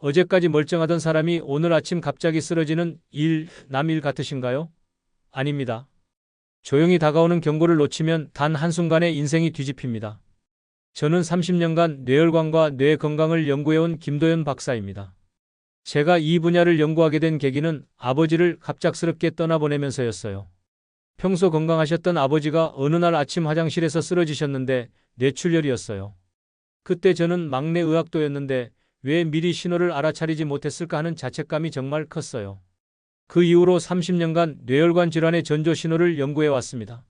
어제까지 멀쩡하던 사람이 오늘 아침 갑자기 쓰러지는 남일 같으신가요? 아닙니다. 조용히 다가오는 경고를 놓치면 단 한순간에 인생이 뒤집힙니다. 저는 30년간 뇌혈관과 뇌 건강을 연구해온 김도연 박사입니다. 제가 이 분야를 연구하게 된 계기는 아버지를 갑작스럽게 떠나보내면서였어요. 평소 건강하셨던 아버지가 어느 날 아침 화장실에서 쓰러지셨는데 뇌출혈이었어요. 그때 저는 막내 의학도였는데 왜 미리 신호를 알아차리지 못했을까 하는 자책감이 정말 컸어요. 그 이후로 30년간 뇌혈관 질환의 전조 신호를 연구해 왔습니다.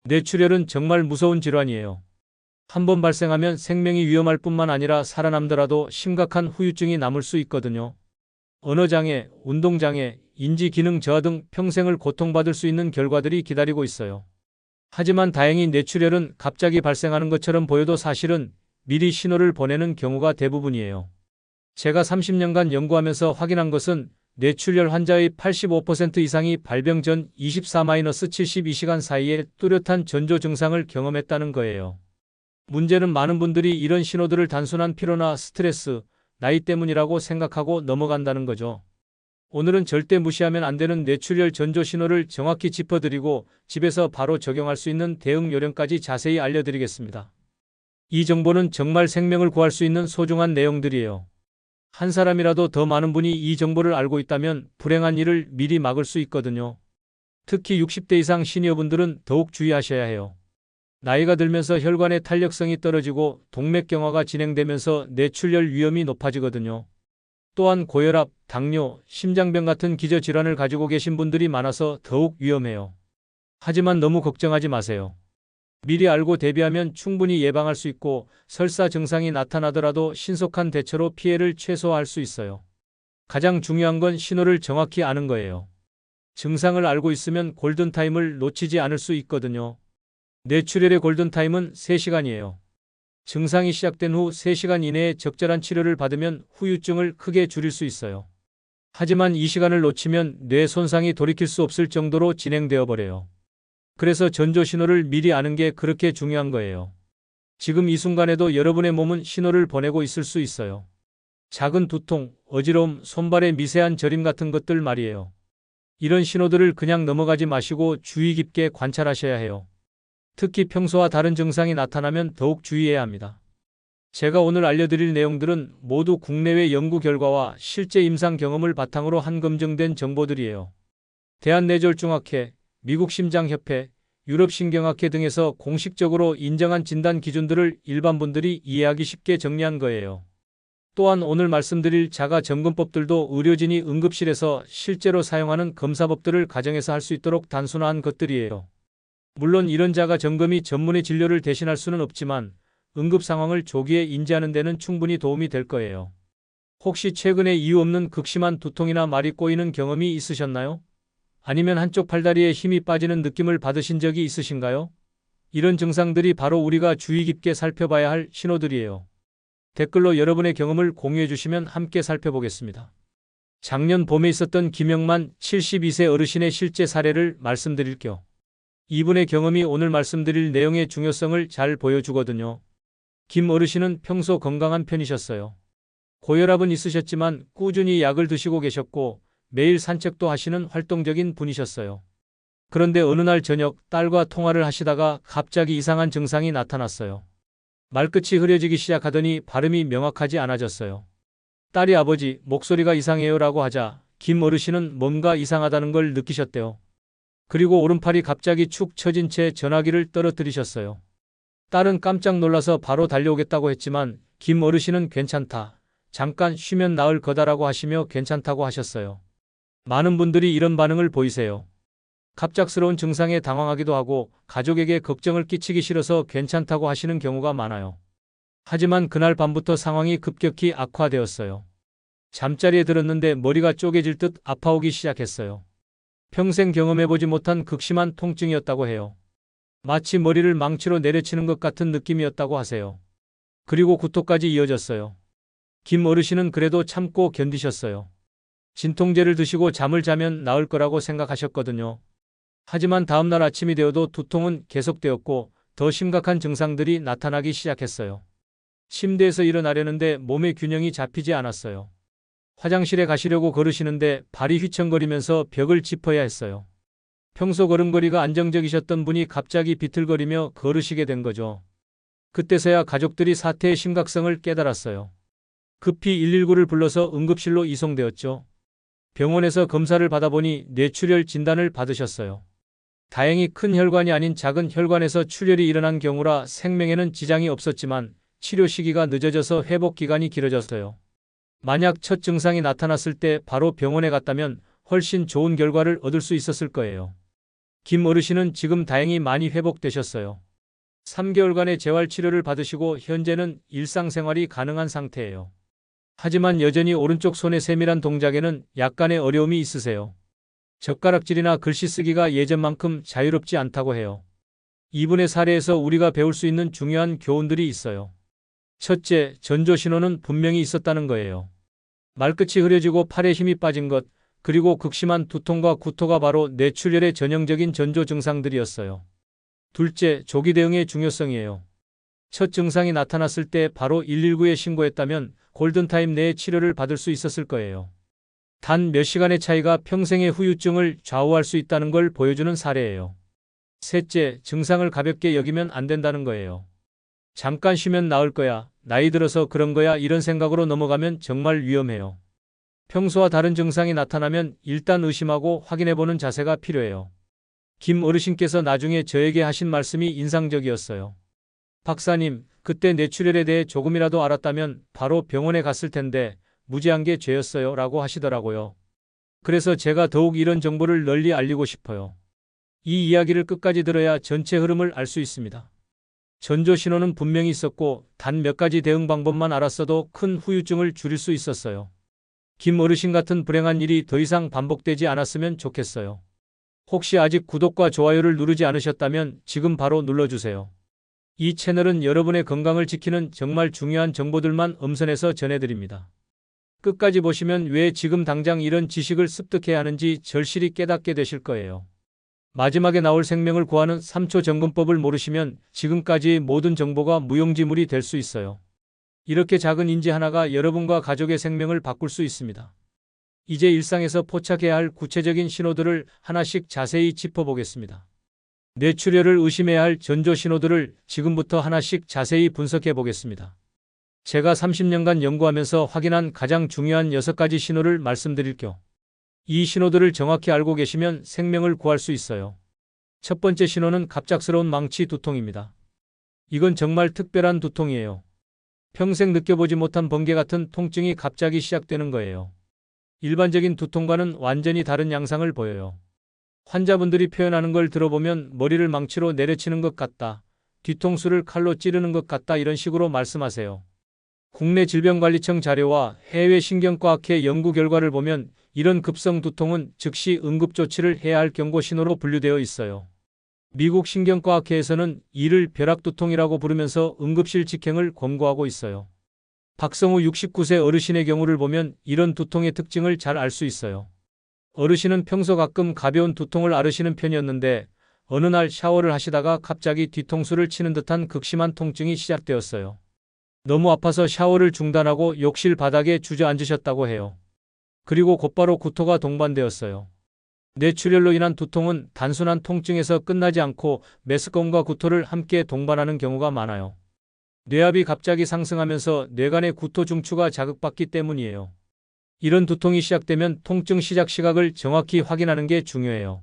뇌출혈은 정말 무서운 질환이에요. 한번 발생하면 생명이 위험할 뿐만 아니라 살아남더라도 심각한 후유증이 남을 수 있거든요. 언어장애, 운동장애, 인지기능 저하 등 평생을 고통받을 수 있는 결과들이 기다리고 있어요. 하지만 다행히 뇌출혈은 갑자기 발생하는 것처럼 보여도 사실은 미리 신호를 보내는 경우가 대부분이에요. 제가 30년간 연구하면서 확인한 것은 뇌출혈 환자의 85% 이상이 발병 전 24-72시간 사이에 뚜렷한 전조 증상을 경험했다는 거예요. 문제는 많은 분들이 이런 신호들을 단순한 피로나 스트레스, 나이 때문이라고 생각하고 넘어간다는 거죠. 오늘은 절대 무시하면 안 되는 뇌출혈 전조 신호를 정확히 짚어드리고 집에서 바로 적용할 수 있는 대응 요령까지 자세히 알려드리겠습니다. 이 정보는 정말 생명을 구할 수 있는 소중한 내용들이에요. 한 사람이라도 더 많은 분이 이 정보를 알고 있다면 불행한 일을 미리 막을 수 있거든요. 특히 60대 이상 시니어분들은 더욱 주의하셔야 해요. 나이가 들면서 혈관의 탄력성이 떨어지고 동맥경화가 진행되면서 뇌출혈 위험이 높아지거든요. 또한 고혈압, 당뇨, 심장병 같은 기저질환을 가지고 계신 분들이 많아서 더욱 위험해요. 하지만 너무 걱정하지 마세요. 미리 알고 대비하면 충분히 예방할 수 있고 설사 증상이 나타나더라도 신속한 대처로 피해를 최소화할 수 있어요. 가장 중요한 건 신호를 정확히 아는 거예요. 증상을 알고 있으면 골든타임을 놓치지 않을 수 있거든요. 뇌출혈의 골든타임은 3시간이에요. 증상이 시작된 후 3시간 이내에 적절한 치료를 받으면 후유증을 크게 줄일 수 있어요. 하지만 이 시간을 놓치면 뇌 손상이 돌이킬 수 없을 정도로 진행되어 버려요. 그래서 전조 신호를 미리 아는 게 그렇게 중요한 거예요. 지금 이 순간에도 여러분의 몸은 신호를 보내고 있을 수 있어요. 작은 두통, 어지러움, 손발의 미세한 저림 같은 것들 말이에요. 이런 신호들을 그냥 넘어가지 마시고 주의 깊게 관찰하셔야 해요. 특히 평소와 다른 증상이 나타나면 더욱 주의해야 합니다. 제가 오늘 알려드릴 내용들은 모두 국내외 연구 결과와 실제 임상 경험을 바탕으로 한 검증된 정보들이에요. 대한뇌졸중학회, 미국 심장협회, 유럽신경학회 등에서 공식적으로 인정한 진단 기준들을 일반 분들이 이해하기 쉽게 정리한 거예요. 또한 오늘 말씀드릴 자가점검법들도 의료진이 응급실에서 실제로 사용하는 검사법들을 가정에서 할 수 있도록 단순화한 것들이에요. 물론 이런 자가점검이 전문의 진료를 대신할 수는 없지만 응급 상황을 조기에 인지하는 데는 충분히 도움이 될 거예요. 혹시 최근에 이유 없는 극심한 두통이나 말이 꼬이는 경험이 있으셨나요? 아니면 한쪽 팔다리에 힘이 빠지는 느낌을 받으신 적이 있으신가요? 이런 증상들이 바로 우리가 주의 깊게 살펴봐야 할 신호들이에요. 댓글로 여러분의 경험을 공유해 주시면 함께 살펴보겠습니다. 작년 봄에 있었던 김영만 72세 어르신의 실제 사례를 말씀드릴게요. 이분의 경험이 오늘 말씀드릴 내용의 중요성을 잘 보여주거든요. 김 어르신은 평소 건강한 편이셨어요. 고혈압은 있으셨지만 꾸준히 약을 드시고 계셨고 매일 산책도 하시는 활동적인 분이셨어요. 그런데 어느 날 저녁 딸과 통화를 하시다가 갑자기 이상한 증상이 나타났어요. 말끝이 흐려지기 시작하더니 발음이 명확하지 않아졌어요. 딸이 아버지, 목소리가 이상해요 라고 하자 김 어르신은 뭔가 이상하다는 걸 느끼셨대요. 그리고 오른팔이 갑자기 축 처진 채 전화기를 떨어뜨리셨어요. 딸은 깜짝 놀라서 바로 달려오겠다고 했지만 김 어르신은 괜찮다, 잠깐 쉬면 나을 거다라고 하시며 괜찮다고 하셨어요. 많은 분들이 이런 반응을 보이세요. 갑작스러운 증상에 당황하기도 하고 가족에게 걱정을 끼치기 싫어서 괜찮다고 하시는 경우가 많아요. 하지만 그날 밤부터 상황이 급격히 악화되었어요. 잠자리에 들었는데 머리가 쪼개질 듯 아파오기 시작했어요. 평생 경험해보지 못한 극심한 통증이었다고 해요. 마치 머리를 망치로 내려치는 것 같은 느낌이었다고 하세요. 그리고 구토까지 이어졌어요. 김 어르신은 그래도 참고 견디셨어요. 진통제를 드시고 잠을 자면 나을 거라고 생각하셨거든요. 하지만 다음날 아침이 되어도 두통은 계속되었고 더 심각한 증상들이 나타나기 시작했어요. 침대에서 일어나려는데 몸의 균형이 잡히지 않았어요. 화장실에 가시려고 걸으시는데 발이 휘청거리면서 벽을 짚어야 했어요. 평소 걸음걸이가 안정적이셨던 분이 갑자기 비틀거리며 걸으시게 된 거죠. 그때서야 가족들이 사태의 심각성을 깨달았어요. 급히 119를 불러서 응급실로 이송되었죠. 병원에서 검사를 받아보니 뇌출혈 진단을 받으셨어요. 다행히 큰 혈관이 아닌 작은 혈관에서 출혈이 일어난 경우라 생명에는 지장이 없었지만 치료 시기가 늦어져서 회복 기간이 길어졌어요. 만약 첫 증상이 나타났을 때 바로 병원에 갔다면 훨씬 좋은 결과를 얻을 수 있었을 거예요. 김 어르신은 지금 다행히 많이 회복되셨어요. 3개월간의 재활치료를 받으시고 현재는 일상생활이 가능한 상태예요. 하지만 여전히 오른쪽 손의 세밀한 동작에는 약간의 어려움이 있으세요. 젓가락질이나 글씨 쓰기가 예전만큼 자유롭지 않다고 해요. 이분의 사례에서 우리가 배울 수 있는 중요한 교훈들이 있어요. 첫째, 전조 신호는 분명히 있었다는 거예요. 말끝이 흐려지고 팔에 힘이 빠진 것, 그리고 극심한 두통과 구토가 바로 뇌출혈의 전형적인 전조 증상들이었어요. 둘째, 조기 대응의 중요성이에요. 첫 증상이 나타났을 때 바로 119에 신고했다면 골든타임 내에 치료를 받을 수 있었을 거예요. 단 몇 시간의 차이가 평생의 후유증을 좌우할 수 있다는 걸 보여주는 사례예요. 셋째, 증상을 가볍게 여기면 안 된다는 거예요. 잠깐 쉬면 나을 거야, 나이 들어서 그런 거야 이런 생각으로 넘어가면 정말 위험해요. 평소와 다른 증상이 나타나면 일단 의심하고 확인해보는 자세가 필요해요. 김 어르신께서 나중에 저에게 하신 말씀이 인상적이었어요. 박사님, 그때 뇌출혈에 대해 조금이라도 알았다면 바로 병원에 갔을 텐데 무지한 게 죄였어요 라고 하시더라고요. 그래서 제가 더욱 이런 정보를 널리 알리고 싶어요. 이 이야기를 끝까지 들어야 전체 흐름을 알 수 있습니다. 전조 신호는 분명히 있었고 단 몇 가지 대응 방법만 알았어도 큰 후유증을 줄일 수 있었어요. 김 어르신 같은 불행한 일이 더 이상 반복되지 않았으면 좋겠어요. 혹시 아직 구독과 좋아요를 누르지 않으셨다면 지금 바로 눌러주세요. 이 채널은 여러분의 건강을 지키는 정말 중요한 정보들만 엄선해서 전해드립니다. 끝까지 보시면 왜 지금 당장 이런 지식을 습득해야 하는지 절실히 깨닫게 되실 거예요. 마지막에 나올 생명을 구하는 3초 점검법을 모르시면 지금까지의 모든 정보가 무용지물이 될 수 있어요. 이렇게 작은 인지 하나가 여러분과 가족의 생명을 바꿀 수 있습니다. 이제 일상에서 포착해야 할 구체적인 신호들을 하나씩 자세히 짚어보겠습니다. 뇌출혈을 의심해야 할 전조 신호들을 지금부터 하나씩 자세히 분석해 보겠습니다. 제가 30년간 연구하면서 확인한 가장 중요한 6가지 신호를 말씀드릴게요. 이 신호들을 정확히 알고 계시면 생명을 구할 수 있어요. 첫 번째 신호는 갑작스러운 망치 두통입니다. 이건 정말 특별한 두통이에요. 평생 느껴보지 못한 번개 같은 통증이 갑자기 시작되는 거예요. 일반적인 두통과는 완전히 다른 양상을 보여요. 환자분들이 표현하는 걸 들어보면 머리를 망치로 내려치는 것 같다, 뒤통수를 칼로 찌르는 것 같다 이런 식으로 말씀하세요. 국내 질병관리청 자료와 해외 신경과학회 연구 결과를 보면 이런 급성 두통은 즉시 응급조치를 해야 할 경고 신호로 분류되어 있어요. 미국 신경과학회에서는 이를 벼락두통이라고 부르면서 응급실 직행을 권고하고 있어요. 박성우 69세 어르신의 경우를 보면 이런 두통의 특징을 잘 알 수 있어요. 어르신은 평소 가끔 가벼운 두통을 앓으시는 편이었는데 어느 날 샤워를 하시다가 갑자기 뒤통수를 치는 듯한 극심한 통증이 시작되었어요. 너무 아파서 샤워를 중단하고 욕실 바닥에 주저앉으셨다고 해요. 그리고 곧바로 구토가 동반되었어요. 뇌출혈로 인한 두통은 단순한 통증에서 끝나지 않고 메스꺼움과 구토를 함께 동반하는 경우가 많아요. 뇌압이 갑자기 상승하면서 뇌간의 구토 중추가 자극받기 때문이에요. 이런 두통이 시작되면 통증 시작 시각을 정확히 확인하는 게 중요해요.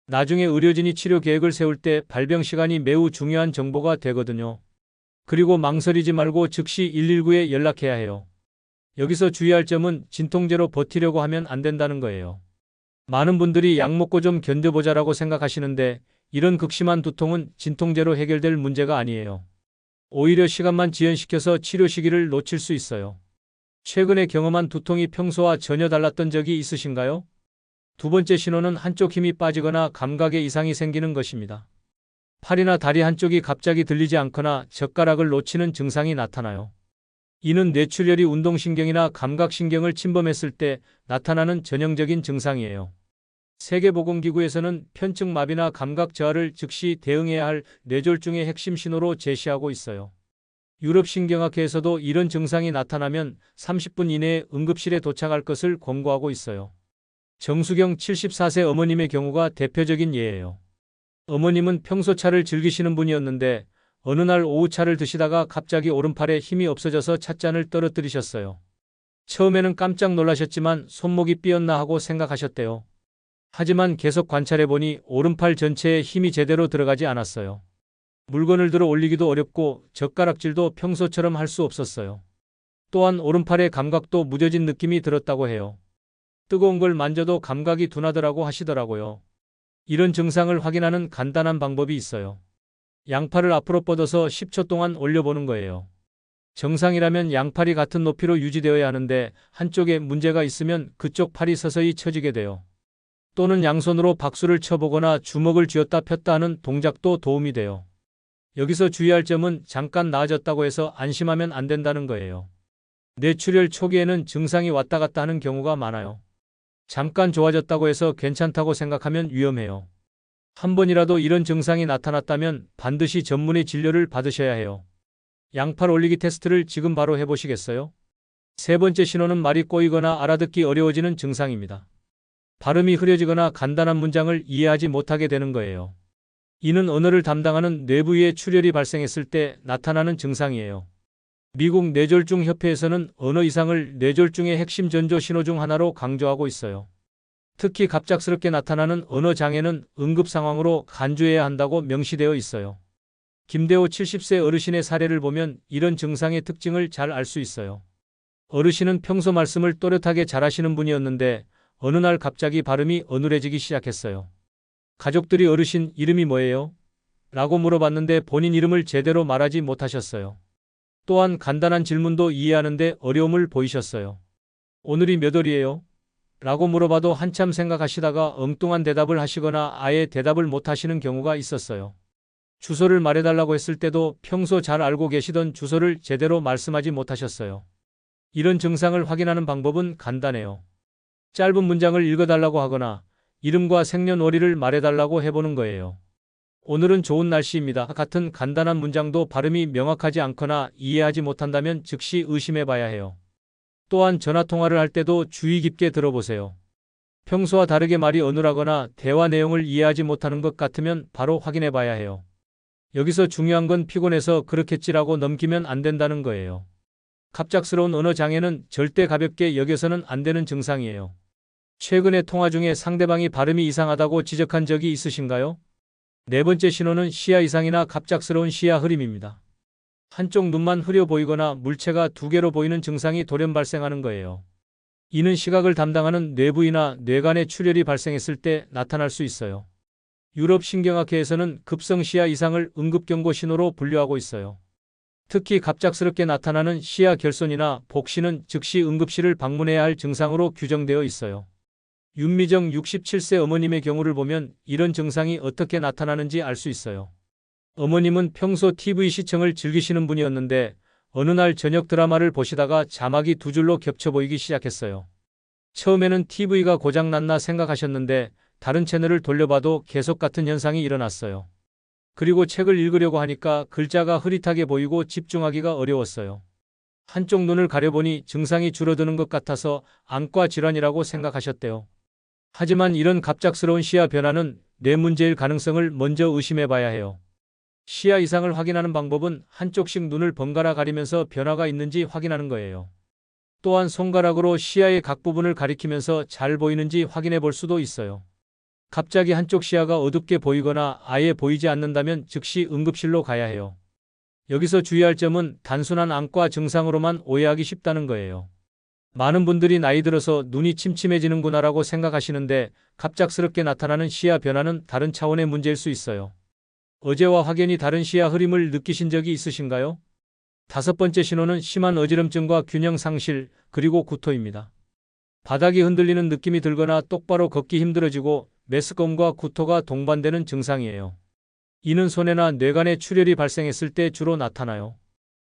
나중에 의료진이 치료 계획을 세울 때 발병 시간이 매우 중요한 정보가 되거든요. 그리고 망설이지 말고 즉시 119에 연락해야 해요. 여기서 주의할 점은 진통제로 버티려고 하면 안 된다는 거예요. 많은 분들이 약 먹고 좀 견뎌보자라고 생각하시는데 이런 극심한 두통은 진통제로 해결될 문제가 아니에요. 오히려 시간만 지연시켜서 치료 시기를 놓칠 수 있어요. 최근에 경험한 두통이 평소와 전혀 달랐던 적이 있으신가요? 두 번째 신호는 한쪽 힘이 빠지거나 감각에 이상이 생기는 것입니다. 팔이나 다리 한쪽이 갑자기 들리지 않거나 젓가락을 놓치는 증상이 나타나요. 이는 뇌출혈이 운동신경이나 감각신경을 침범했을 때 나타나는 전형적인 증상이에요. 세계보건기구에서는 편측마비나 감각 저하를 즉시 대응해야 할 뇌졸중의 핵심 신호로 제시하고 있어요. 유럽신경학회에서도 이런 증상이 나타나면 30분 이내에 응급실에 도착할 것을 권고하고 있어요. 정수경 74세 어머님의 경우가 대표적인 예예요. 어머님은 평소 차를 즐기시는 분이었는데 어느 날 오후 차를 드시다가 갑자기 오른팔에 힘이 없어져서 찻잔을 떨어뜨리셨어요. 처음에는 깜짝 놀라셨지만 손목이 삐었나 하고 생각하셨대요. 하지만 계속 관찰해보니 오른팔 전체에 힘이 제대로 들어가지 않았어요. 물건을 들어 올리기도 어렵고 젓가락질도 평소처럼 할 수 없었어요. 또한 오른팔의 감각도 무뎌진 느낌이 들었다고 해요. 뜨거운 걸 만져도 감각이 둔하더라고 하시더라고요. 이런 증상을 확인하는 간단한 방법이 있어요. 양팔을 앞으로 뻗어서 10초 동안 올려보는 거예요. 정상이라면 양팔이 같은 높이로 유지되어야 하는데 한쪽에 문제가 있으면 그쪽 팔이 서서히 처지게 돼요. 또는 양손으로 박수를 쳐보거나 주먹을 쥐었다 폈다 하는 동작도 도움이 돼요. 여기서 주의할 점은 잠깐 나아졌다고 해서 안심하면 안 된다는 거예요. 뇌출혈 초기에는 증상이 왔다 갔다 하는 경우가 많아요. 잠깐 좋아졌다고 해서 괜찮다고 생각하면 위험해요. 한 번이라도 이런 증상이 나타났다면 반드시 전문의 진료를 받으셔야 해요. 양팔 올리기 테스트를 지금 바로 해보시겠어요? 세 번째 신호는 말이 꼬이거나 알아듣기 어려워지는 증상입니다. 발음이 흐려지거나 간단한 문장을 이해하지 못하게 되는 거예요. 이는 언어를 담당하는 뇌부위에 출혈이 발생했을 때 나타나는 증상이에요. 미국 뇌졸중 협회에서는 언어 이상을 뇌졸중의 핵심 전조 신호 중 하나로 강조하고 있어요. 특히 갑작스럽게 나타나는 언어 장애는 응급 상황으로 간주해야 한다고 명시되어 있어요. 김대호 70세 어르신의 사례를 보면 이런 증상의 특징을 잘 알 수 있어요. 어르신은 평소 말씀을 또렷하게 잘하시는 분이었는데 어느 날 갑자기 발음이 어눌해지기 시작했어요. 가족들이 어르신 이름이 뭐예요? 라고 물어봤는데 본인 이름을 제대로 말하지 못하셨어요. 또한 간단한 질문도 이해하는데 어려움을 보이셨어요. 오늘이 몇 월이에요? 라고 물어봐도 한참 생각하시다가 엉뚱한 대답을 하시거나 아예 대답을 못하시는 경우가 있었어요. 주소를 말해달라고 했을 때도 평소 잘 알고 계시던 주소를 제대로 말씀하지 못하셨어요. 이런 증상을 확인하는 방법은 간단해요. 짧은 문장을 읽어달라고 하거나 이름과 생년월일을 말해달라고 해보는 거예요. 오늘은 좋은 날씨입니다. 같은 간단한 문장도 발음이 명확하지 않거나 이해하지 못한다면 즉시 의심해봐야 해요. 또한 전화통화를 할 때도 주의 깊게 들어보세요. 평소와 다르게 말이 어눌하거나 대화 내용을 이해하지 못하는 것 같으면 바로 확인해봐야 해요. 여기서 중요한 건 피곤해서 그렇겠지라고 넘기면 안 된다는 거예요. 갑작스러운 언어 장애는 절대 가볍게 여겨서는 안 되는 증상이에요. 최근에 통화 중에 상대방이 발음이 이상하다고 지적한 적이 있으신가요? 네 번째 신호는 시야 이상이나 갑작스러운 시야 흐림입니다. 한쪽 눈만 흐려 보이거나 물체가 두 개로 보이는 증상이 돌연 발생하는 거예요. 이는 시각을 담당하는 뇌부위나 뇌간에 출혈이 발생했을 때 나타날 수 있어요. 유럽신경학회에서는 급성 시야 이상을 응급경고 신호로 분류하고 있어요. 특히 갑작스럽게 나타나는 시야 결손이나 복시는 즉시 응급실을 방문해야 할 증상으로 규정되어 있어요. 윤미정 67세 어머님의 경우를 보면 이런 증상이 어떻게 나타나는지 알 수 있어요. 어머님은 평소 TV 시청을 즐기시는 분이었는데 어느 날 저녁 드라마를 보시다가 자막이 두 줄로 겹쳐 보이기 시작했어요. 처음에는 TV가 고장났나 생각하셨는데 다른 채널을 돌려봐도 계속 같은 현상이 일어났어요. 그리고 책을 읽으려고 하니까 글자가 흐릿하게 보이고 집중하기가 어려웠어요. 한쪽 눈을 가려보니 증상이 줄어드는 것 같아서 안과 질환이라고 생각하셨대요. 하지만 이런 갑작스러운 시야 변화는 뇌 문제일 가능성을 먼저 의심해 봐야 해요. 시야 이상을 확인하는 방법은 한쪽씩 눈을 번갈아 가리면서 변화가 있는지 확인하는 거예요. 또한 손가락으로 시야의 각 부분을 가리키면서 잘 보이는지 확인해 볼 수도 있어요. 갑자기 한쪽 시야가 어둡게 보이거나 아예 보이지 않는다면 즉시 응급실로 가야 해요. 여기서 주의할 점은 단순한 안과 증상으로만 오해하기 쉽다는 거예요. 많은 분들이 나이 들어서 눈이 침침해지는구나라고 생각하시는데 갑작스럽게 나타나는 시야 변화는 다른 차원의 문제일 수 있어요. 어제와 확연히 다른 시야 흐림을 느끼신 적이 있으신가요? 다섯 번째 신호는 심한 어지럼증과 균형 상실, 그리고 구토입니다. 바닥이 흔들리는 느낌이 들거나 똑바로 걷기 힘들어지고 메스꺼움과 구토가 동반되는 증상이에요. 이는 손해나 뇌간에 출혈이 발생했을 때 주로 나타나요.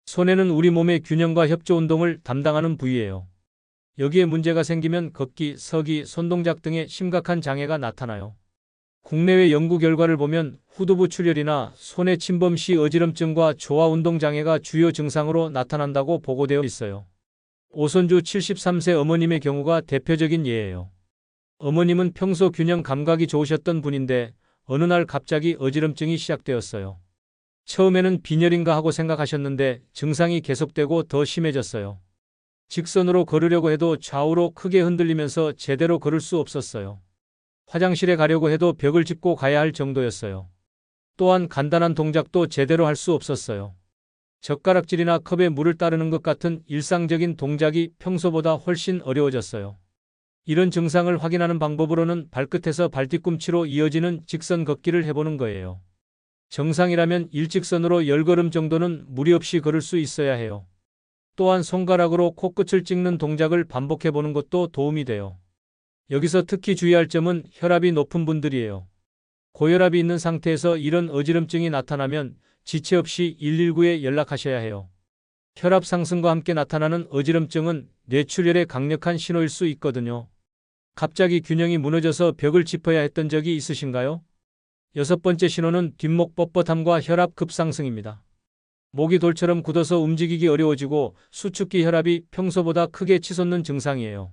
손해는 우리 몸의 균형과 협조 운동을 담당하는 부위예요. 여기에 문제가 생기면 걷기, 서기, 손동작 등의 심각한 장애가 나타나요. 국내외 연구 결과를 보면 후두부 출혈이나 손의 침범 시 어지럼증과 조화 운동 장애가 주요 증상으로 나타난다고 보고되어 있어요. 오손주 73세 어머님의 경우가 대표적인 예예요. 어머님은 평소 균형 감각이 좋으셨던 분인데 어느 날 갑자기 어지럼증이 시작되었어요. 처음에는 빈혈인가 하고 생각하셨는데 증상이 계속되고 더 심해졌어요. 직선으로 걸으려고 해도 좌우로 크게 흔들리면서 제대로 걸을 수 없었어요. 화장실에 가려고 해도 벽을 짚고 가야 할 정도였어요. 또한 간단한 동작도 제대로 할 수 없었어요. 젓가락질이나 컵에 물을 따르는 것 같은 일상적인 동작이 평소보다 훨씬 어려워졌어요. 이런 증상을 확인하는 방법으로는 발끝에서 발뒤꿈치로 이어지는 직선 걷기를 해보는 거예요. 정상이라면 일직선으로 10걸음 정도는 무리 없이 걸을 수 있어야 해요. 또한 손가락으로 코끝을 찍는 동작을 반복해보는 것도 도움이 돼요. 여기서 특히 주의할 점은 혈압이 높은 분들이에요. 고혈압이 있는 상태에서 이런 어지럼증이 나타나면 지체 없이 119에 연락하셔야 해요. 혈압 상승과 함께 나타나는 어지럼증은 뇌출혈의 강력한 신호일 수 있거든요. 갑자기 균형이 무너져서 벽을 짚어야 했던 적이 있으신가요? 6번째 신호는 뒷목 뻣뻣함과 혈압 급상승입니다. 목이 돌처럼 굳어서 움직이기 어려워지고 수축기 혈압이 평소보다 크게 치솟는 증상이에요.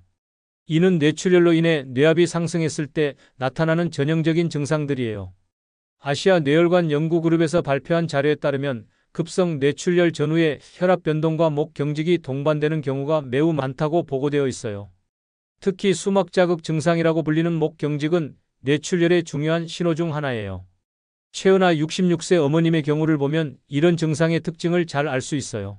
이는 뇌출혈로 인해 뇌압이 상승했을 때 나타나는 전형적인 증상들이에요. 아시아 뇌혈관 연구그룹에서 발표한 자료에 따르면 급성 뇌출혈 전후에 혈압 변동과 목 경직이 동반되는 경우가 매우 많다고 보고되어 있어요. 특히 수막 자극 증상이라고 불리는 목 경직은 뇌출혈의 중요한 신호 중 하나예요. 최은아 66세 어머님의 경우를 보면 이런 증상의 특징을 잘 알 수 있어요.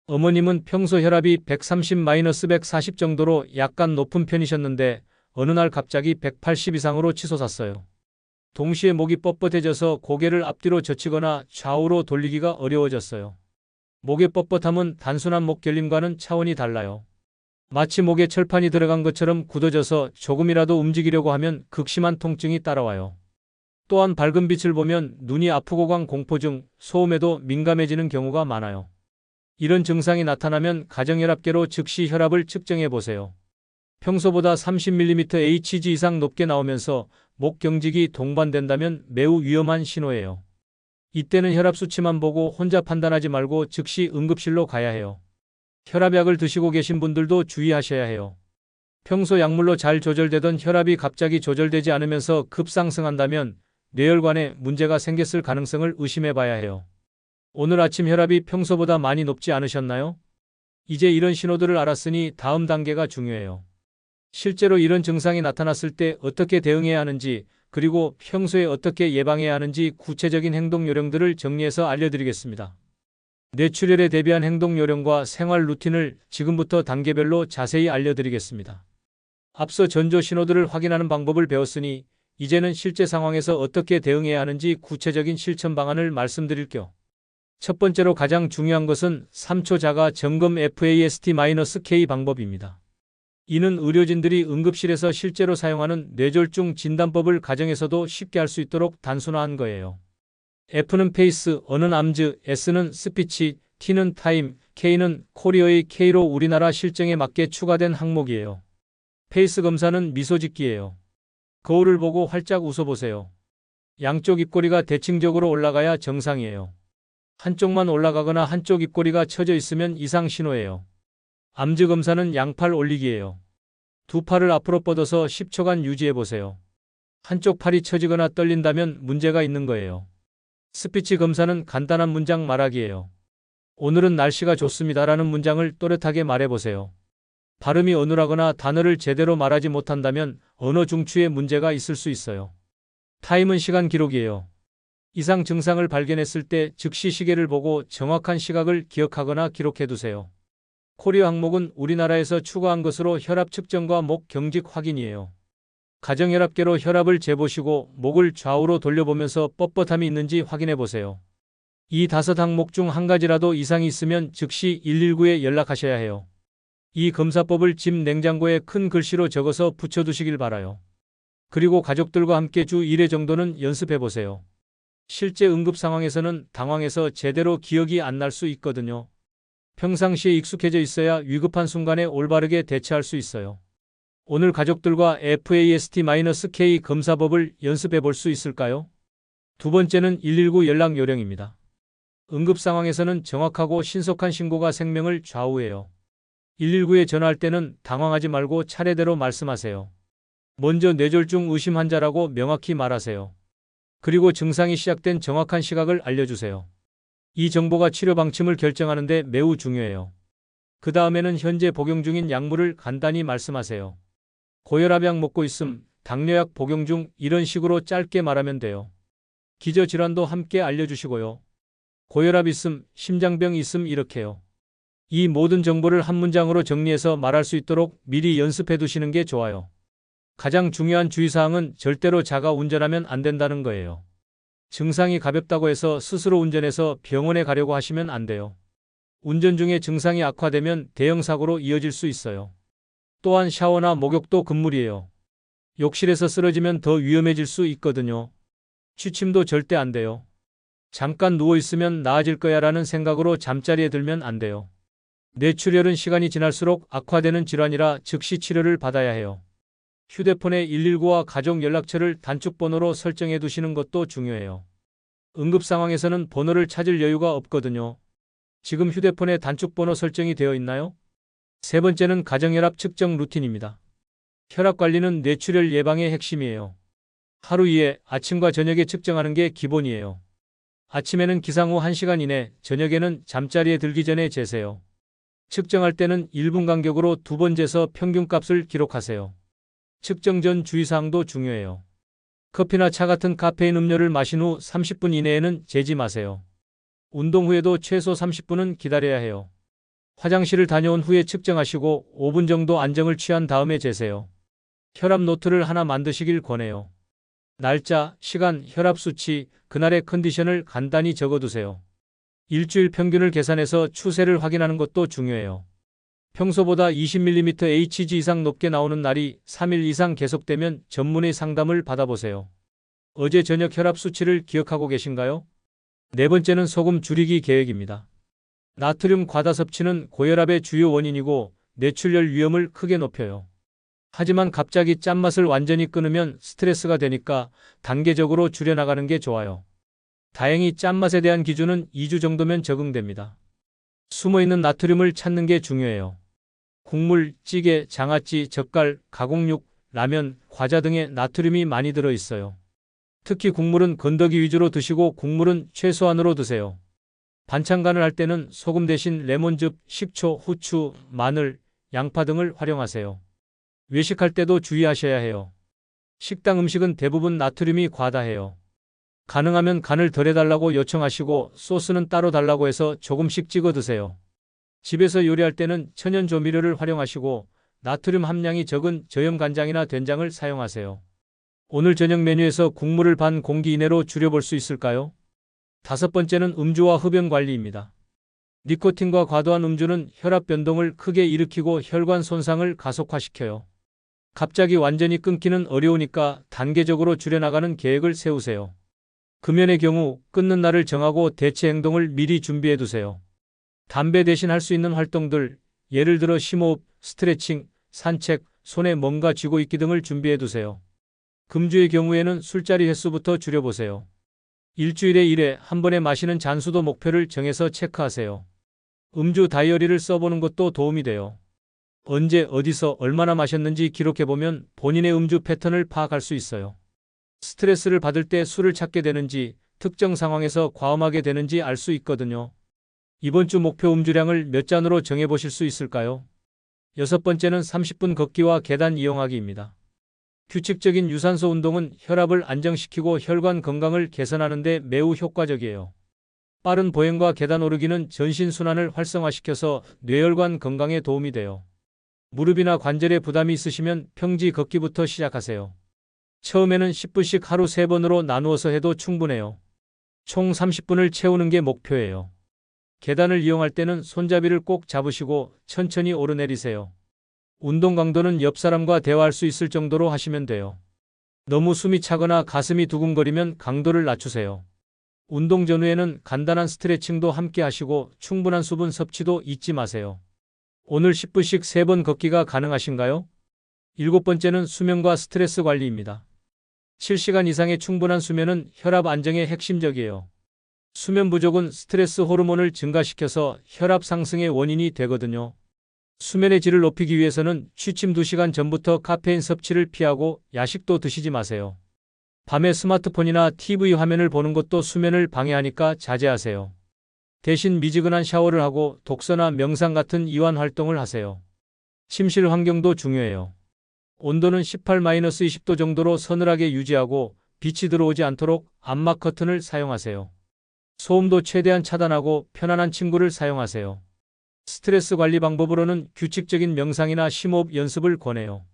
어머님은 평소 혈압이 130-140 정도로 약간 높은 편이셨는데 어느 날 갑자기 180 이상으로 치솟았어요. 동시에 목이 뻣뻣해져서 고개를 앞뒤로 젖히거나 좌우로 돌리기가 어려워졌어요. 목의 뻣뻣함은 단순한 목 결림과는 차원이 달라요. 마치 목에 철판이 들어간 것처럼 굳어져서 조금이라도 움직이려고 하면 극심한 통증이 따라와요. 또한 밝은 빛을 보면 눈이 아프고 간 공포증, 소음에도 민감해지는 경우가 많아요. 이런 증상이 나타나면 가정혈압계로 즉시 혈압을 측정해 보세요. 평소보다 30mm Hg 이상 높게 나오면서 목 경직이 동반된다면 매우 위험한 신호예요. 이때는 혈압 수치만 보고 혼자 판단하지 말고 즉시 응급실로 가야 해요. 혈압약을 드시고 계신 분들도 주의하셔야 해요. 평소 약물로 잘 조절되던 혈압이 갑자기 조절되지 않으면서 급상승한다면 뇌혈관에 문제가 생겼을 가능성을 의심해 봐야 해요. 오늘 아침 혈압이 평소보다 많이 높지 않으셨나요? 이제 이런 신호들을 알았으니 다음 단계가 중요해요. 실제로 이런 증상이 나타났을 때 어떻게 대응해야 하는지, 그리고 평소에 어떻게 예방해야 하는지 구체적인 행동 요령들을 정리해서 알려드리겠습니다. 뇌출혈에 대비한 행동 요령과 생활 루틴을 지금부터 단계별로 자세히 알려드리겠습니다. 앞서 전조 신호들을 확인하는 방법을 배웠으니 이제는 실제 상황에서 어떻게 대응해야 하는지 구체적인 실천 방안을 말씀드릴게요. 첫 번째로 가장 중요한 것은 3초 자가 점검 FAST-K 방법입니다. 이는 의료진들이 응급실에서 실제로 사용하는 뇌졸중 진단법을 가정에서도 쉽게 할 수 있도록 단순화한 거예요. F는 페이스, N은 암즈, S는 스피치, T는 타임, K는 코리어의 K로 우리나라 실정에 맞게 추가된 항목이에요. 페이스 검사는 미소 짓기예요. 거울을 보고 활짝 웃어보세요. 양쪽 입꼬리가 대칭적으로 올라가야 정상이에요. 한쪽만 올라가거나 한쪽 입꼬리가 처져 있으면 이상 신호예요. 암즈 검사는 양팔 올리기예요. 두 팔을 앞으로 뻗어서 10초간 유지해보세요. 한쪽 팔이 처지거나 떨린다면 문제가 있는 거예요. 스피치 검사는 간단한 문장 말하기예요. 오늘은 날씨가 좋습니다라는 문장을 또렷하게 말해보세요. 발음이 어눌하거나 단어를 제대로 말하지 못한다면 언어 중추에 문제가 있을 수 있어요. 타임은 시간 기록이에요. 이상 증상을 발견했을 때 즉시 시계를 보고 정확한 시각을 기억하거나 기록해두세요. 코리어 항목은 우리나라에서 추가한 것으로 혈압 측정과 목 경직 확인이에요. 가정혈압계로 혈압을 재보시고 목을 좌우로 돌려보면서 뻣뻣함이 있는지 확인해보세요. 이 5항목 중 한 가지라도 이상이 있으면 즉시 119에 연락하셔야 해요. 이 검사법을 집 냉장고에 큰 글씨로 적어서 붙여두시길 바라요. 그리고 가족들과 함께 주 1회 정도는 연습해보세요. 실제 응급 상황에서는 당황해서 제대로 기억이 안 날 수 있거든요. 평상시에 익숙해져 있어야 위급한 순간에 올바르게 대처할 수 있어요. 오늘 가족들과 FAST-K 검사법을 연습해 볼 수 있을까요? 두 번째는 119 연락 요령입니다. 응급 상황에서는 정확하고 신속한 신고가 생명을 좌우해요. 119에 전화할 때는 당황하지 말고 차례대로 말씀하세요. 먼저 뇌졸중 의심 환자라고 명확히 말하세요. 그리고 증상이 시작된 정확한 시각을 알려주세요. 이 정보가 치료 방침을 결정하는 데 매우 중요해요. 그 다음에는 현재 복용 중인 약물을 간단히 말씀하세요. 고혈압약 먹고 있음, 당뇨약 복용 중 이런 식으로 짧게 말하면 돼요. 기저질환도 함께 알려주시고요. 고혈압 있음, 심장병 있음 이렇게요. 이 모든 정보를 한 문장으로 정리해서 말할 수 있도록 미리 연습해 두시는 게 좋아요. 가장 중요한 주의사항은 절대로 자가 운전하면 안 된다는 거예요. 증상이 가볍다고 해서 스스로 운전해서 병원에 가려고 하시면 안 돼요. 운전 중에 증상이 악화되면 대형 사고로 이어질 수 있어요. 또한 샤워나 목욕도 금물이에요. 욕실에서 쓰러지면 더 위험해질 수 있거든요. 취침도 절대 안 돼요. 잠깐 누워있으면 나아질 거야 라는 생각으로 잠자리에 들면 안 돼요. 뇌출혈은 시간이 지날수록 악화되는 질환이라 즉시 치료를 받아야 해요. 휴대폰에 119와 가족 연락처를 단축번호로 설정해 두시는 것도 중요해요. 응급 상황에서는 번호를 찾을 여유가 없거든요. 지금 휴대폰에 단축번호 설정이 되어 있나요? 세 번째는 가정혈압 측정 루틴입니다. 혈압 관리는 뇌출혈 예방의 핵심이에요. 하루 2회 아침과 저녁에 측정하는 게 기본이에요. 아침에는 기상 후 1시간 이내, 저녁에는 잠자리에 들기 전에 재세요. 측정할 때는 1분 간격으로 2번 재서 평균값을 기록하세요. 측정 전 주의사항도 중요해요. 커피나 차 같은 카페인 음료를 마신 후 30분 이내에는 재지 마세요. 운동 후에도 최소 30분은 기다려야 해요. 화장실을 다녀온 후에 측정하시고 5분 정도 안정을 취한 다음에 재세요. 혈압 노트를 하나 만드시길 권해요. 날짜, 시간, 혈압 수치, 그날의 컨디션을 간단히 적어두세요. 일주일 평균을 계산해서 추세를 확인하는 것도 중요해요. 평소보다 20mm Hg 이상 높게 나오는 날이 3일 이상 계속되면 전문의 상담을 받아보세요. 어제 저녁 혈압 수치를 기억하고 계신가요? 네 번째는 소금 줄이기 계획입니다. 나트륨 과다 섭취는 고혈압의 주요 원인이고 뇌출혈 위험을 크게 높여요. 하지만 갑자기 짠맛을 완전히 끊으면 스트레스가 되니까 단계적으로 줄여나가는 게 좋아요. 다행히 짠맛에 대한 기준은 2주 정도면 적응됩니다. 숨어있는 나트륨을 찾는 게 중요해요. 국물, 찌개, 장아찌, 젓갈, 가공육, 라면, 과자 등에 나트륨이 많이 들어있어요. 특히 국물은 건더기 위주로 드시고 국물은 최소한으로 드세요. 반찬간을 할 때는 소금 대신 레몬즙, 식초, 후추, 마늘, 양파 등을 활용하세요. 외식할 때도 주의하셔야 해요. 식당 음식은 대부분 나트륨이 과다해요. 가능하면 간을 덜 해달라고 요청하시고 소스는 따로 달라고 해서 조금씩 찍어 드세요. 집에서 요리할 때는 천연 조미료를 활용하시고 나트륨 함량이 적은 저염 간장이나 된장을 사용하세요. 오늘 저녁 메뉴에서 국물을 반 공기 이내로 줄여볼 수 있을까요? 다섯 번째는 음주와 흡연 관리입니다. 니코틴과 과도한 음주는 혈압 변동을 크게 일으키고 혈관 손상을 가속화시켜요. 갑자기 완전히 끊기는 어려우니까 단계적으로 줄여나가는 계획을 세우세요. 금연의 경우 끊는 날을 정하고 대체 행동을 미리 준비해 두세요. 담배 대신 할 수 있는 활동들, 예를 들어 심호흡, 스트레칭, 산책, 손에 뭔가 쥐고 있기 등을 준비해 두세요. 금주의 경우에는 술자리 횟수부터 줄여보세요. 일주일에 1회 한 번에 마시는 잔수도 목표를 정해서 체크하세요. 음주 다이어리를 써보는 것도 도움이 돼요. 언제 어디서 얼마나 마셨는지 기록해보면 본인의 음주 패턴을 파악할 수 있어요. 스트레스를 받을 때 술을 찾게 되는지 특정 상황에서 과음하게 되는지 알 수 있거든요. 이번 주 목표 음주량을 몇 잔으로 정해보실 수 있을까요? 여섯 번째는 30분 걷기와 계단 이용하기입니다. 규칙적인 유산소 운동은 혈압을 안정시키고 혈관 건강을 개선하는 데 매우 효과적이에요. 빠른 보행과 계단 오르기는 전신순환을 활성화시켜서 뇌혈관 건강에 도움이 돼요. 무릎이나 관절에 부담이 있으시면 평지 걷기부터 시작하세요. 처음에는 10분씩 하루 3번으로 나누어서 해도 충분해요. 총 30분을 채우는 게 목표예요. 계단을 이용할 때는 손잡이를 꼭 잡으시고 천천히 오르내리세요. 운동 강도는 옆 사람과 대화할 수 있을 정도로 하시면 돼요. 너무 숨이 차거나 가슴이 두근거리면 강도를 낮추세요. 운동 전후에는 간단한 스트레칭도 함께 하시고 충분한 수분 섭취도 잊지 마세요. 오늘 10분씩 3번 걷기가 가능하신가요? 7번째는 수면과 스트레스 관리입니다. 7시간 이상의 충분한 수면은 혈압 안정에 핵심적이에요. 수면 부족은 스트레스 호르몬을 증가시켜서 혈압 상승의 원인이 되거든요. 수면의 질을 높이기 위해서는 취침 2시간 전부터 카페인 섭취를 피하고 야식도 드시지 마세요. 밤에 스마트폰이나 TV 화면을 보는 것도 수면을 방해하니까 자제하세요. 대신 미지근한 샤워를 하고 독서나 명상 같은 이완 활동을 하세요. 침실 환경도 중요해요. 온도는 18-20도 정도로 서늘하게 유지하고 빛이 들어오지 않도록 암막 커튼을 사용하세요. 소음도 최대한 차단하고 편안한 침구를 사용하세요. 스트레스 관리 방법으로는 규칙적인 명상이나 심호흡 연습을 권해요.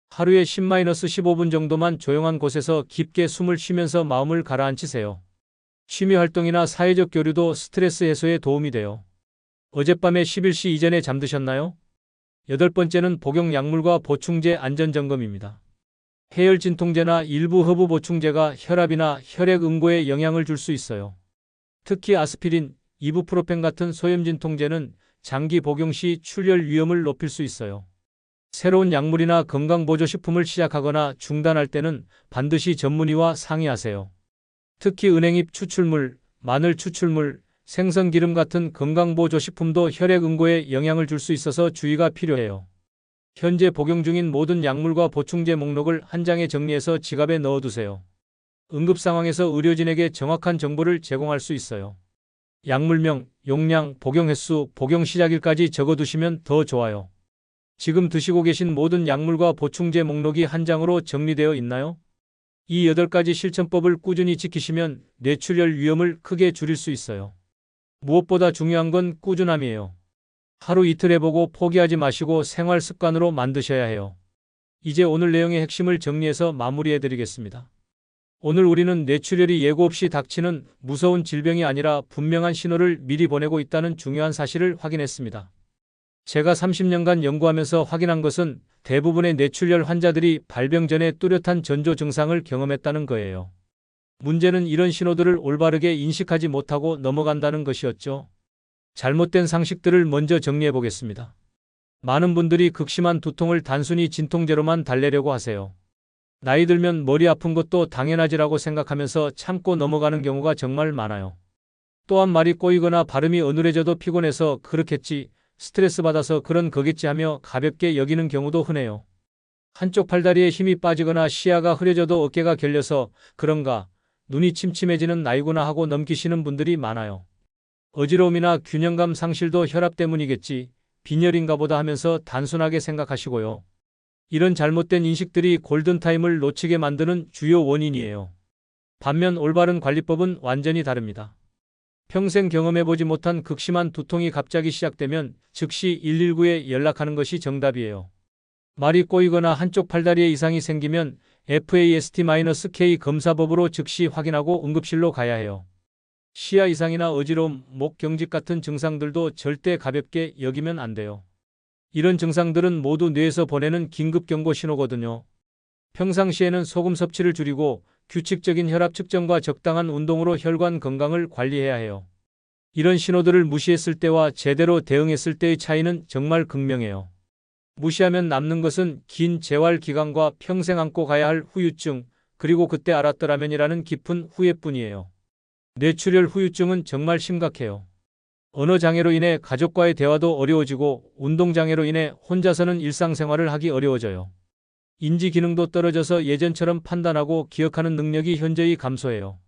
하루에 10-15분 정도만 조용한 곳에서 깊게 숨을 쉬면서 마음을 가라앉히세요. 취미 활동이나 사회적 교류도 스트레스 해소에 도움이 돼요. 어젯밤에 11시 이전에 잠드셨나요? 8번째는 복용 약물과 보충제 안전점검입니다. 해열 진통제나 일부 허브 보충제가 혈압이나 혈액 응고에 영향을 줄 수 있어요. 특히 아스피린, 이부프로펜 같은 소염 진통제는 장기 복용 시 출혈 위험을 높일 수 있어요. 새로운 약물이나 건강보조식품을 시작하거나 중단할 때는 반드시 전문의와 상의하세요. 특히 은행잎 추출물, 마늘 추출물, 생선기름 같은 건강보조식품도 혈액 응고에 영향을 줄 수 있어서 주의가 필요해요. 현재 복용 중인 모든 약물과 보충제 목록을 한 장에 정리해서 지갑에 넣어두세요. 응급 상황에서 의료진에게 정확한 정보를 제공할 수 있어요. 약물명, 용량, 복용 횟수, 복용 시작일까지 적어두시면 더 좋아요. 지금 드시고 계신 모든 약물과 보충제 목록이 한 장으로 정리되어 있나요? 이 8가지 실천법을 꾸준히 지키시면 뇌출혈 위험을 크게 줄일 수 있어요. 무엇보다 중요한 건 꾸준함이에요. 하루 이틀 해보고 포기하지 마시고 생활 습관으로 만드셔야 해요. 이제 오늘 내용의 핵심을 정리해서 마무리해드리겠습니다. 오늘 우리는 뇌출혈이 예고 없이 닥치는 무서운 질병이 아니라 분명한 신호를 미리 보내고 있다는 중요한 사실을 확인했습니다. 제가 30년간 연구하면서 확인한 것은 대부분의 뇌출혈 환자들이 발병 전에 뚜렷한 전조 증상을 경험했다는 거예요. 문제는 이런 신호들을 올바르게 인식하지 못하고 넘어간다는 것이었죠. 잘못된 상식들을 먼저 정리해 보겠습니다. 많은 분들이 극심한 두통을 단순히 진통제로만 달래려고 하세요. 나이 들면 머리 아픈 것도 당연하지라고 생각하면서 참고 넘어가는 경우가 정말 많아요. 또한 말이 꼬이거나 발음이 어눌해져도 피곤해서 그렇겠지, 스트레스 받아서 그런 거겠지 하며 가볍게 여기는 경우도 흔해요. 한쪽 팔다리에 힘이 빠지거나 시야가 흐려져도 어깨가 결려서 그런가, 눈이 침침해지는 나이구나 하고 넘기시는 분들이 많아요. 어지러움이나 균형감 상실도 혈압 때문이겠지, 빈혈인가 보다 하면서 단순하게 생각하시고요. 이런 잘못된 인식들이 골든타임을 놓치게 만드는 주요 원인이에요. 반면 올바른 관리법은 완전히 다릅니다. 평생 경험해보지 못한 극심한 두통이 갑자기 시작되면 즉시 119에 연락하는 것이 정답이에요. 말이 꼬이거나 한쪽 팔다리에 이상이 생기면 FAST-K 검사법으로 즉시 확인하고 응급실로 가야 해요. 시야 이상이나 어지러움, 목 경직 같은 증상들도 절대 가볍게 여기면 안 돼요. 이런 증상들은 모두 뇌에서 보내는 긴급 경고 신호거든요. 평상시에는 소금 섭취를 줄이고 규칙적인 혈압 측정과 적당한 운동으로 혈관 건강을 관리해야 해요. 이런 신호들을 무시했을 때와 제대로 대응했을 때의 차이는 정말 극명해요. 무시하면 남는 것은 긴 재활 기간과 평생 안고 가야 할 후유증, 그리고 그때 알았더라면이라는 깊은 후회뿐이에요. 뇌출혈 후유증은 정말 심각해요. 언어장애로 인해 가족과의 대화도 어려워지고 운동장애로 인해 혼자서는 일상생활을 하기 어려워져요. 인지 기능도 떨어져서 예전처럼 판단하고 기억하는 능력이 현저히 감소해요.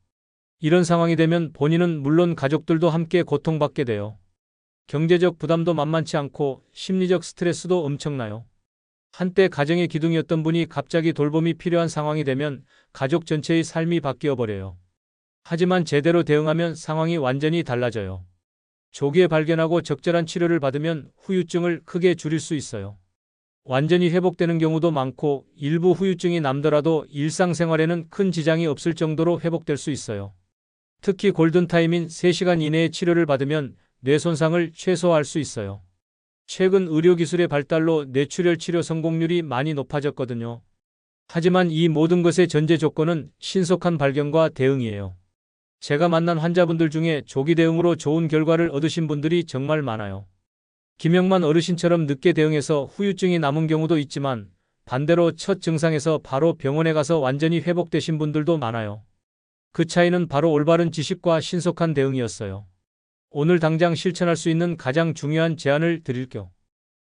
이런 상황이 되면 본인은 물론 가족들도 함께 고통받게 돼요. 경제적 부담도 만만치 않고 심리적 스트레스도 엄청나요. 한때 가정의 기둥이었던 분이 갑자기 돌봄이 필요한 상황이 되면 가족 전체의 삶이 바뀌어 버려요. 하지만 제대로 대응하면 상황이 완전히 달라져요. 조기에 발견하고 적절한 치료를 받으면 후유증을 크게 줄일 수 있어요. 완전히 회복되는 경우도 많고 일부 후유증이 남더라도 일상생활에는 큰 지장이 없을 정도로 회복될 수 있어요. 특히 골든타임인 3시간 이내에 치료를 받으면 뇌 손상을 최소화할 수 있어요. 최근 의료기술의 발달로 뇌출혈 치료 성공률이 많이 높아졌거든요. 하지만 이 모든 것의 전제 조건은 신속한 발견과 대응이에요. 제가 만난 환자분들 중에 조기 대응으로 좋은 결과를 얻으신 분들이 정말 많아요. 김영만 어르신처럼 늦게 대응해서 후유증이 남은 경우도 있지만 반대로 첫 증상에서 바로 병원에 가서 완전히 회복되신 분들도 많아요. 그 차이는 바로 올바른 지식과 신속한 대응이었어요. 오늘 당장 실천할 수 있는 가장 중요한 제안을 드릴게요.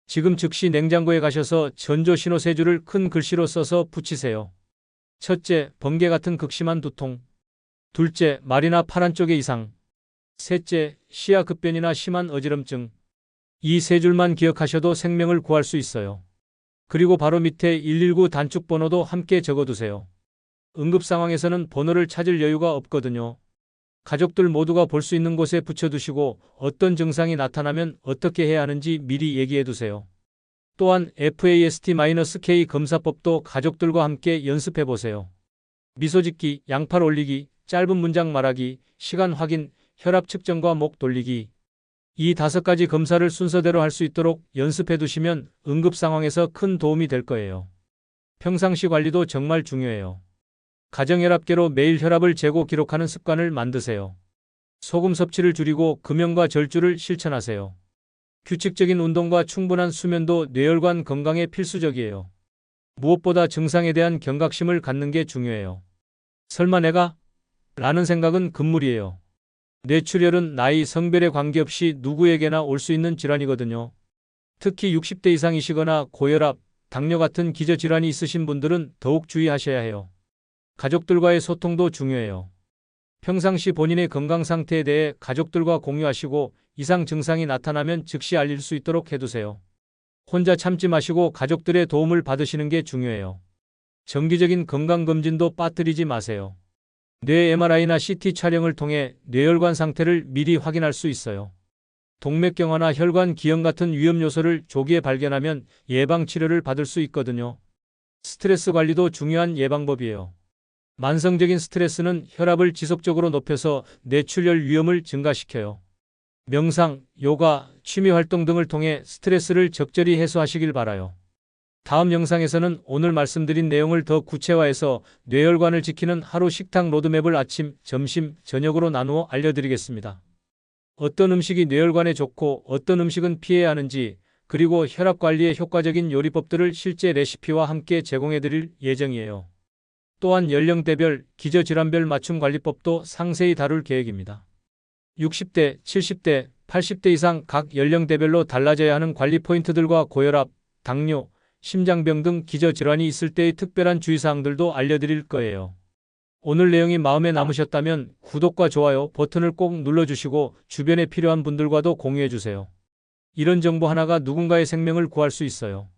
지금 즉시 냉장고에 가셔서 전조 신호 세 줄을 큰 글씨로 써서 붙이세요. 첫째, 번개 같은 극심한 두통. 둘째, 말이나 팔 한쪽의 이상. 셋째, 시야 급변이나 심한 어지럼증. 이 세 줄만 기억하셔도 생명을 구할 수 있어요. 그리고 바로 밑에 119 단축 번호도 함께 적어두세요. 응급 상황에서는 번호를 찾을 여유가 없거든요. 가족들 모두가 볼 수 있는 곳에 붙여두시고 어떤 증상이 나타나면 어떻게 해야 하는지 미리 얘기해두세요. 또한 FAST-K 검사법도 가족들과 함께 연습해보세요. 미소 짓기, 양팔 올리기, 짧은 문장 말하기, 시간 확인, 혈압 측정과 목 돌리기. 이 5가지 검사를 순서대로 할 수 있도록 연습해두시면 응급 상황에서 큰 도움이 될 거예요. 평상시 관리도 정말 중요해요. 가정혈압계로 매일 혈압을 재고 기록하는 습관을 만드세요. 소금 섭취를 줄이고 금연과 절주를 실천하세요. 규칙적인 운동과 충분한 수면도 뇌혈관 건강에 필수적이에요. 무엇보다 증상에 대한 경각심을 갖는 게 중요해요. 설마 내가? 라는 생각은 금물이에요. 뇌출혈은 나이, 성별에 관계없이 누구에게나 올 수 있는 질환이거든요. 특히 60대 이상이시거나 고혈압, 당뇨 같은 기저질환이 있으신 분들은 더욱 주의하셔야 해요. 가족들과의 소통도 중요해요. 평상시 본인의 건강 상태에 대해 가족들과 공유하시고 이상 증상이 나타나면 즉시 알릴 수 있도록 해두세요. 혼자 참지 마시고 가족들의 도움을 받으시는 게 중요해요. 정기적인 건강검진도 빠뜨리지 마세요. 뇌 MRI나 CT 촬영을 통해 뇌혈관 상태를 미리 확인할 수 있어요. 동맥경화나 혈관 기형 같은 위험 요소를 조기에 발견하면 예방 치료를 받을 수 있거든요. 스트레스 관리도 중요한 예방법이에요. 만성적인 스트레스는 혈압을 지속적으로 높여서 뇌출혈 위험을 증가시켜요. 명상, 요가, 취미 활동 등을 통해 스트레스를 적절히 해소하시길 바라요. 다음 영상에서는 오늘 말씀드린 내용을 더 구체화해서 뇌혈관을 지키는 하루 식탁 로드맵을 아침, 점심, 저녁으로 나누어 알려드리겠습니다. 어떤 음식이 뇌혈관에 좋고 어떤 음식은 피해야 하는지, 그리고 혈압 관리에 효과적인 요리법들을 실제 레시피와 함께 제공해드릴 예정이에요. 또한 연령대별, 기저질환별 맞춤 관리법도 상세히 다룰 계획입니다. 60대, 70대, 80대 이상 각 연령대별로 달라져야 하는 관리 포인트들과 고혈압, 당뇨, 심장병 등 기저질환이 있을 때의 특별한 주의사항들도 알려드릴 거예요. 오늘 내용이 마음에 남으셨다면 구독과 좋아요 버튼을 꼭 눌러주시고 주변에 필요한 분들과도 공유해주세요. 이런 정보 하나가 누군가의 생명을 구할 수 있어요.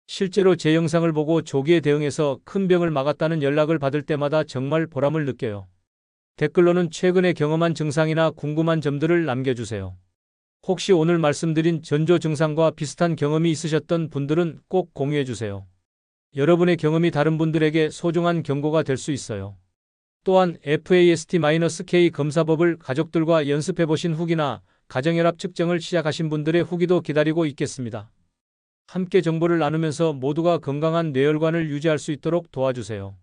실제로 제 영상을 보고 조기에 대응해서 큰 병을 막았다는 연락을 받을 때마다 정말 보람을 느껴요. 댓글로는 최근에 경험한 증상이나 궁금한 점들을 남겨주세요. 혹시 오늘 말씀드린 전조 증상과 비슷한 경험이 있으셨던 분들은 꼭 공유해주세요. 여러분의 경험이 다른 분들에게 소중한 경고가 될 수 있어요. 또한 FAST-K 검사법을 가족들과 연습해보신 후기나 가정혈압 측정을 시작하신 분들의 후기도 기다리고 있겠습니다. 함께 정보를 나누면서 모두가 건강한 뇌혈관을 유지할 수 있도록 도와주세요.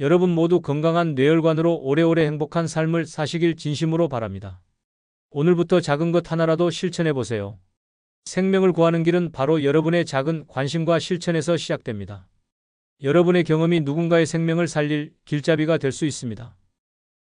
여러분 모두 건강한 뇌혈관으로 오래오래 행복한 삶을 사시길 진심으로 바랍니다. 오늘부터 작은 것 하나라도 실천해보세요. 생명을 구하는 길은 바로 여러분의 작은 관심과 실천에서 시작됩니다. 여러분의 경험이 누군가의 생명을 살릴 길잡이가 될 수 있습니다.